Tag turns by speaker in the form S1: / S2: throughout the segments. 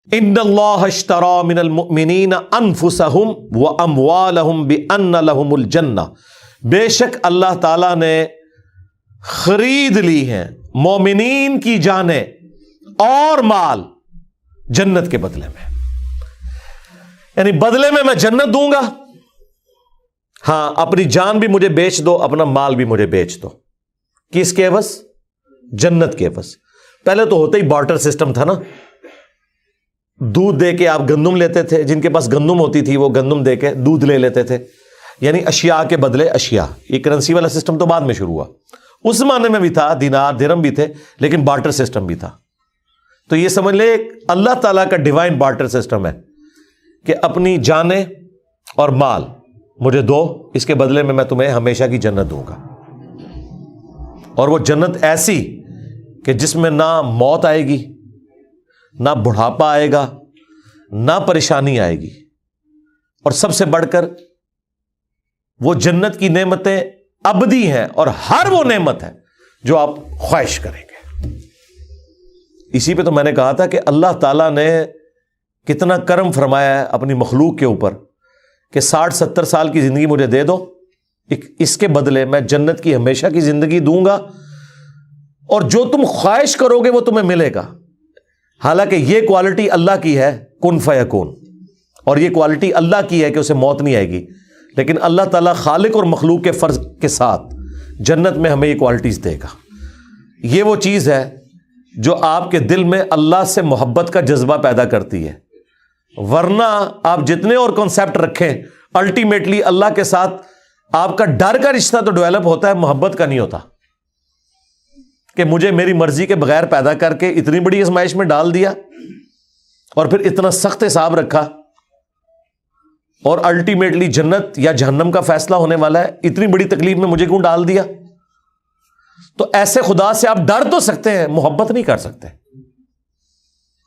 S1: ان اللہ اشتری من المؤمنین انفسہم واموالہم بان لہم الجنہ، بے شک اللہ تعالیٰ نے خرید لی ہیں مومنین کی جانیں اور مال جنت کے بدلے میں، یعنی بدلے میں جنت دوں گا، ہاں اپنی جان بھی مجھے بیچ دو، اپنا مال بھی مجھے بیچ دو، کس کے عوض؟ جنت کے عوض۔ پہلے تو ہوتا ہی بارٹر سسٹم تھا نا، دودھ دے کے آپ گندم لیتے تھے، جن کے پاس گندم ہوتی تھی وہ گندم دے کے دودھ لے لیتے تھے، یعنی اشیاء کے بدلے اشیاء۔ یہ کرنسی والا سسٹم تو بعد میں شروع ہوا، اس زمانے میں بھی تھا، دینار درہم بھی تھے، لیکن بارٹر سسٹم بھی تھا۔ تو یہ سمجھ لے اللہ تعالیٰ کا ڈیوائن بارٹر سسٹم ہے کہ اپنی جانیں اور مال مجھے دو، اس کے بدلے میں تمہیں ہمیشہ کی جنت دوں گا، اور وہ جنت ایسی کہ جس میں نہ موت آئے گی، نہ بڑھاپا آئے گا، نہ پریشانی آئے گی، اور سب سے بڑھ کر وہ جنت کی نعمتیں ابدی ہیں، اور ہر وہ نعمت ہے جو آپ خواہش کریں گے۔ اسی پہ تو میں نے کہا تھا کہ اللہ تعالیٰ نے کتنا کرم فرمایا ہے اپنی مخلوق کے اوپر کہ 60-70 سال کی زندگی مجھے دے دو، اس کے بدلے میں جنت کی ہمیشہ کی زندگی دوں گا، اور جو تم خواہش کرو گے وہ تمہیں ملے گا۔ حالانکہ یہ کوالٹی اللہ کی ہے، کن فیکون، اور یہ کوالٹی اللہ کی ہے کہ اسے موت نہیں آئے گی، لیکن اللہ تعالیٰ خالق اور مخلوق کے فرض کے ساتھ جنت میں ہمیں یہ کوالٹیز دے گا۔ یہ وہ چیز ہے جو آپ کے دل میں اللہ سے محبت کا جذبہ پیدا کرتی ہے، ورنہ آپ جتنے اور کنسیپٹ رکھیں، الٹیمیٹلی اللہ کے ساتھ آپ کا ڈر کا رشتہ تو ڈیولپ ہوتا ہے، محبت کا نہیں ہوتا، کہ مجھے میری مرضی کے بغیر پیدا کر کے اتنی بڑی آزمائش میں ڈال دیا، اور پھر اتنا سخت حساب رکھا، اور الٹیمیٹلی جنت یا جہنم کا فیصلہ ہونے والا ہے، اتنی بڑی تکلیف میں مجھے کیوں ڈال دیا؟ تو ایسے خدا سے آپ ڈر تو سکتے ہیں، محبت نہیں کر سکتے۔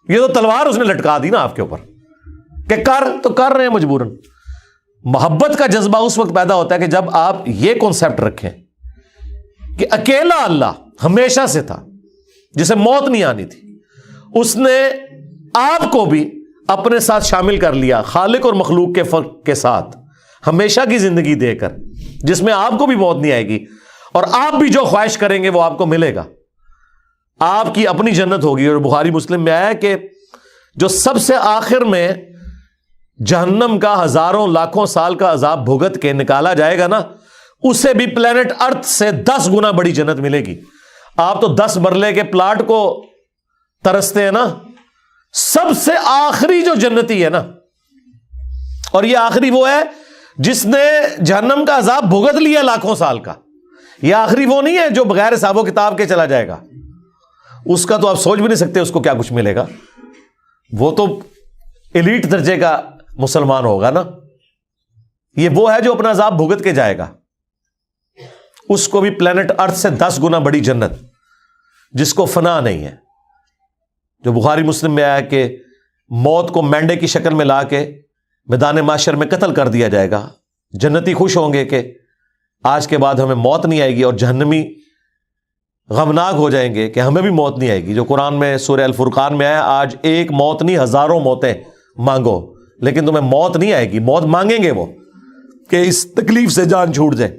S1: یہ تو تلوار اس نے لٹکا دی نا آپ کے اوپر کہ کر تو کر رہے ہیں مجبوراً۔ محبت کا جذبہ اس وقت پیدا ہوتا ہے کہ جب آپ یہ کانسیپٹ رکھیں کہ اکیلا اللہ ہمیشہ سے تھا، جسے موت نہیں آنی تھی، اس نے آپ کو بھی اپنے ساتھ شامل کر لیا، خالق اور مخلوق کے فرق کے ساتھ ہمیشہ کی زندگی دے کر، جس میں آپ کو بھی موت نہیں آئے گی، اور آپ بھی جو خواہش کریں گے وہ آپ کو ملے گا، آپ کی اپنی جنت ہوگی۔ اور بخاری مسلم میں آیا کہ جو سب سے آخر میں جہنم کا ہزاروں لاکھوں سال کا عذاب بھگت کے نکالا جائے گا نا، اسے بھی پلینٹ ارتھ سے 10 گنا بڑی جنت ملے گی۔ آپ تو 10 مرلے کے پلاٹ کو ترستے ہیں نا، سب سے آخری جو جنتی ہے نا، اور یہ آخری وہ ہے جس نے جہنم کا عذاب بھگت لیا لاکھوں سال کا، یہ آخری وہ نہیں ہے جو بغیر حساب و کتاب کے چلا جائے گا، اس کا تو آپ سوچ بھی نہیں سکتے اس کو کیا کچھ ملے گا، وہ تو ایلیٹ درجے کا مسلمان ہوگا نا۔ یہ وہ ہے جو اپنا عذاب بھگت کے جائے گا، اس کو بھی پلینٹ ارتھ سے 10 گنا بڑی جنت، جس کو فنا نہیں ہے، جو بخاری مسلم میں آیا کہ موت کو مینڈے کی شکل میں لا کے میدان محشر میں قتل کر دیا جائے گا۔ جنتی خوش ہوں گے کہ آج کے بعد ہمیں موت نہیں آئے گی، اور جہنمی غمناک ہو جائیں گے کہ ہمیں بھی موت نہیں آئے گی، جو قرآن میں سورہ الفرقان میں آیا، آج ایک موت نہیں ہزاروں موتیں مانگو لیکن تمہیں موت نہیں آئے گی۔ موت مانگیں گے وہ کہ اس تکلیف سے جان چھوٹ جائے،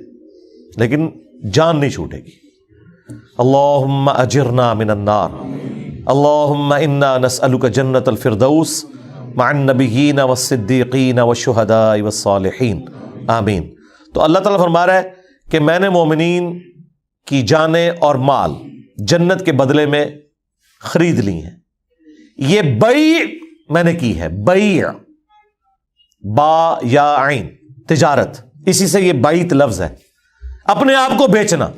S1: لیکن جان نہیں چھوٹے گی۔ اللہم اجرنا من النار، اللہم انا نسألک جنت الفردوس مع النبیین والصدیقین والشہداء والصالحین، آمین۔ تو اللہ تعالیٰ فرما رہا ہے کہ میں نے مومنین کی جانیں اور مال جنت کے بدلے میں خرید لی ہیں۔ یہ بیع میں نے کی ہے، بیع، با یا عین، تجارت، اسی سے یہ بیعت لفظ ہے، اپنے آپ کو بیچنا۔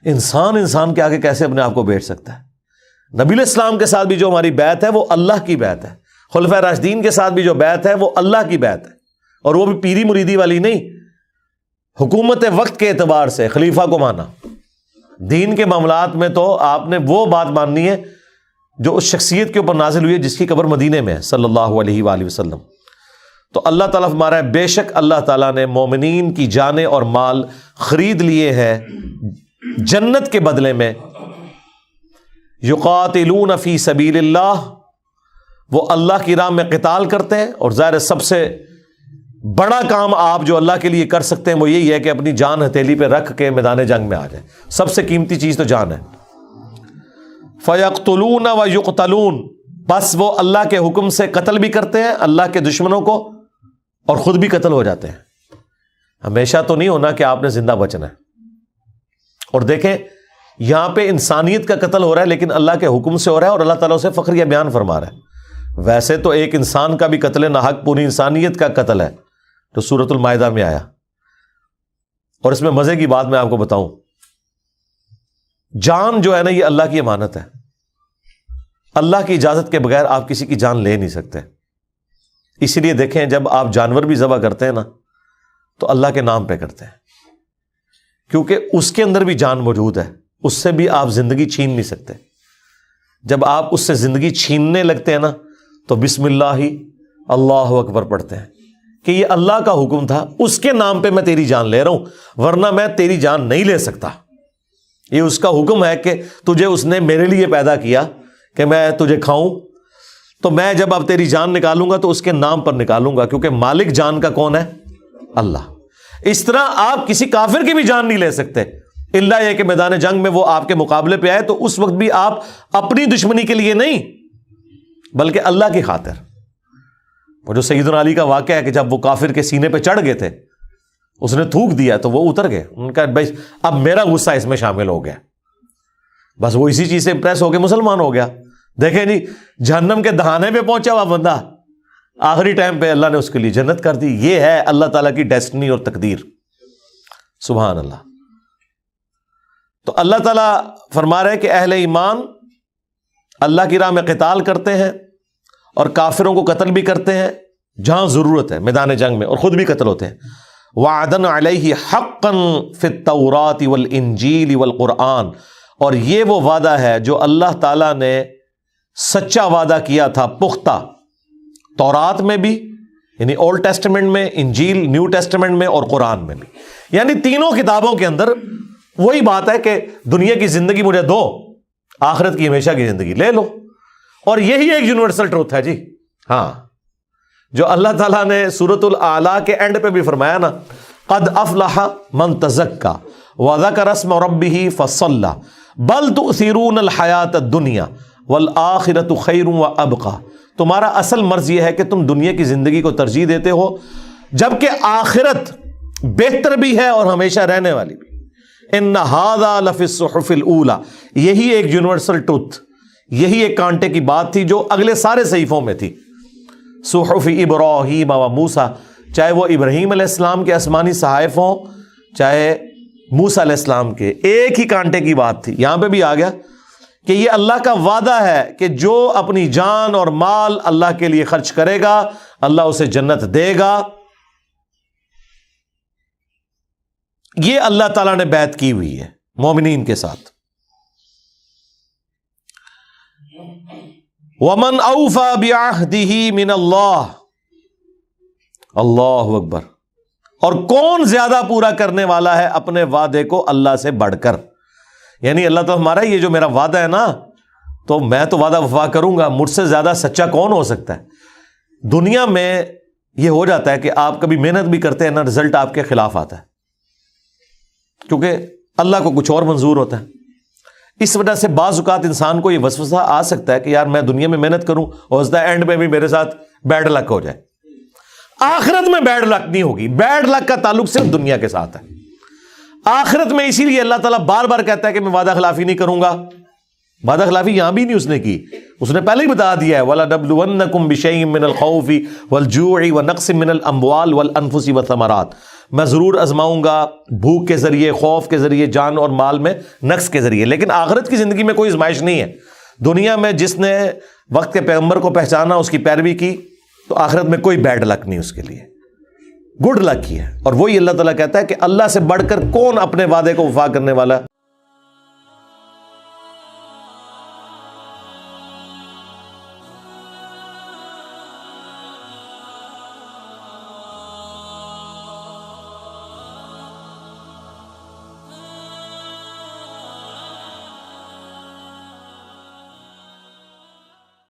S1: انسان کے آگے کیسے اپنے آپ کو بیچ سکتا ہے؟ نبی علیہ السلام کے ساتھ بھی جو ہماری بیعت ہے وہ اللہ کی بیعت ہے، خلفائے راشدین کے ساتھ بھی جو بیعت ہے وہ اللہ کی بیعت ہے، اور وہ بھی پیری مریدی والی نہیں، حکومت وقت کے اعتبار سے خلیفہ کو مانا۔ دین کے معاملات میں تو آپ نے وہ بات ماننی ہے جو اس شخصیت کے اوپر نازل ہوئی ہے جس کی قبر مدینے میں ہے، صلی اللہ علیہ وآلہ وسلم۔ تو اللہ تعالیٰ فرما رہا ہے بے شک اللہ تعالیٰ نے مومنین کی جانیں اور مال خرید لیے ہیں جنت کے بدلے میں، یقاتلون فی سبیل اللہ، وہ اللہ کی راہ میں قتال کرتے ہیں، اور ظاہر سب سے بڑا کام آپ جو اللہ کے لیے کر سکتے ہیں وہ یہی ہے کہ اپنی جان ہتھیلی پہ رکھ کے میدان جنگ میں آ جائیں. سب سے قیمتی چیز تو جان ہے. فَيَقْتُلُونَ وَيُقْتَلُونَ، بس وہ اللہ کے حکم سے قتل بھی کرتے ہیں اللہ کے دشمنوں کو، اور خود بھی قتل ہو جاتے ہیں. ہمیشہ تو نہیں ہونا کہ آپ نے زندہ بچنا ہے. اور دیکھیں یہاں پہ انسانیت کا قتل ہو رہا ہے لیکن اللہ کے حکم سے ہو رہا ہے، اور اللہ تعالیٰ اسے فخریہ بیان فرما رہا ہے. ویسے تو ایک انسان کا بھی قتل ناحق پوری انسانیت کا قتل ہے جو سورۃ المائدہ میں آیا. اور اس میں مزے کی بات میں آپ کو بتاؤں، جان جو ہے نا یہ اللہ کی امانت ہے. اللہ کی اجازت کے بغیر آپ کسی کی جان لے نہیں سکتے. اسی لیے دیکھیں جب آپ جانور بھی ذبح کرتے ہیں نا تو اللہ کے نام پہ کرتے ہیں، کیونکہ اس کے اندر بھی جان موجود ہے، اس سے بھی آپ زندگی چھین نہیں سکتے. جب آپ اس سے زندگی چھیننے لگتے ہیں نا تو بسم اللہ اللہ اکبر پڑھتے ہیں کہ یہ اللہ کا حکم تھا، اس کے نام پہ میں تیری جان لے رہا ہوں، ورنہ میں تیری جان نہیں لے سکتا. یہ اس کا حکم ہے کہ تجھے اس نے میرے لیے پیدا کیا کہ میں تجھے کھاؤں، تو میں جب اب تیری جان نکالوں گا تو اس کے نام پر نکالوں گا، کیونکہ مالک جان کا کون ہے؟ اللہ. اس طرح آپ کسی کافر کی بھی جان نہیں لے سکتے، اللہ یہ کہ میدان جنگ میں وہ آپ کے مقابلے پہ آئے تو اس وقت بھی آپ اپنی دشمنی کے لیے نہیں بلکہ اللہ کی خاطر. وہ جو سیدنا علی کا واقعہ ہے کہ جب وہ کافر کے سینے پہ چڑھ گئے تھے، اس نے تھوک دیا تو وہ اتر گئے. ان کا بھائی اب میرا غصہ اس میں شامل ہو گیا، بس وہ اسی چیز سے امپریس ہو کے مسلمان ہو گیا. دیکھیں جی جہنم کے دہانے پہ پہنچا ہوا بندہ، آخری ٹائم پہ اللہ نے اس کے لیے جنت کر دی. یہ ہے اللہ تعالیٰ کی ڈیسٹنی اور تقدیر. سبحان اللہ. تو اللہ تعالیٰ فرما رہے کہ اہل ایمان اللہ کی راہ میں قتال کرتے ہیں اور کافروں کو قتل بھی کرتے ہیں جہاں ضرورت ہے میدان جنگ میں، اور خود بھی قتل ہوتے ہیں. وعدن علیہ حقا فی التوراۃ والانجیل والقرآن، اور یہ وہ وعدہ ہے جو اللہ تعالیٰ نے سچا وعدہ کیا تھا پختہ تورات میں بھی، یعنی اولڈ ٹیسٹمنٹ میں، انجیل نیو ٹیسٹمنٹ میں، اور قرآن میں بھی. یعنی تینوں کتابوں کے اندر وہی بات ہے کہ دنیا کی زندگی مجھے دو، آخرت کی ہمیشہ کی زندگی لے لو. اور یہی ایک یونیورسل ٹروتھ ہے جی. ہاں، جو اللہ تعالیٰ نے سورۃ الاعلیٰ کے اینڈ پہ بھی فرمایا نا، قد افلح من تزکا وذکر اسم ربہ فصلی بل تؤثرون الحیاۃ الدنیا والآخرۃ خیر وابقی. تمہارا اصل مرض یہ ہے کہ تم دنیا کی زندگی کو ترجیح دیتے ہو جبکہ آخرت بہتر بھی ہے اور ہمیشہ رہنے والی بھی. ان ھذا لفی الصحف الاولی، یہی ایک یونیورسل ٹروتھ، یہی ایک کانٹے کی بات تھی جو اگلے سارے صحیفوں میں تھی. صحف ابراہیم و موسیٰ، چاہے وہ ابراہیم علیہ السلام کے آسمانی صحائف ہوں چاہے موسیٰ علیہ السلام کے، ایک ہی کانٹے کی بات تھی. یہاں پہ بھی آ گیا کہ یہ اللہ کا وعدہ ہے کہ جو اپنی جان اور مال اللہ کے لیے خرچ کرے گا اللہ اسے جنت دے گا. یہ اللہ تعالیٰ نے بیعت کی ہوئی ہے مومنین کے ساتھ. وَمَنْ أَوْفَى بِعَهْدِهِ مِنَ اللَّهِ، اللہ اکبر. اور کون زیادہ پورا کرنے والا ہے اپنے وعدے کو اللہ سے بڑھ کر. یعنی اللہ تو ہمارا یہ جو میرا وعدہ ہے نا تو میں تو وعدہ وفا کروں گا، مجھ سے زیادہ سچا کون ہو سکتا ہے. دنیا میں یہ ہو جاتا ہے کہ آپ کبھی محنت بھی کرتے ہیں نا، رزلٹ آپ کے خلاف آتا ہے کیونکہ اللہ کو کچھ اور منظور ہوتا ہے. اس وجہ سے بعض اوقات انسان کو یہ وسوسہ آ سکتا ہے کہ یار میں دنیا میں محنت کروں اور اس دا اینڈ میں بھی میرے ساتھ بیڈ لک ہو جائے. آخرت میں بیڈ لک نہیں ہوگی، بیڈ لک کا تعلق صرف دنیا کے ساتھ ہے. آخرت میں اسی لیے اللہ تعالیٰ بار بار کہتا ہے کہ میں وعدہ خلافی نہیں کروں گا. وعدہ خلافی یہاں بھی نہیں اس نے کی، اس نے پہلے ہی بتا دیا ہے وَلَنَبْلُوَنَّكُمْ بِشَيْءٍ مِّنَ الْخَوْفِ وَالْجُوعِ وَنَقْصٍ مِّنَ الْأَمْوَالِ وَالْأَنفُسِ وَالثَّمَرَاتِ. میں ضرور آزماؤں گا بھوک کے ذریعے، خوف کے ذریعے، جان اور مال میں نقص کے ذریعے. لیکن آخرت کی زندگی میں کوئی آزمائش نہیں ہے. دنیا میں جس نے وقت کے پیغمبر کو پہچانا، اس کی پیروی کی، تو آخرت میں کوئی بیڈ لک نہیں اس کے لیے، گڈ لک ہی ہے. اور وہی اللہ تعالیٰ کہتا ہے کہ اللہ سے بڑھ کر کون اپنے وعدے کو وفا کرنے والا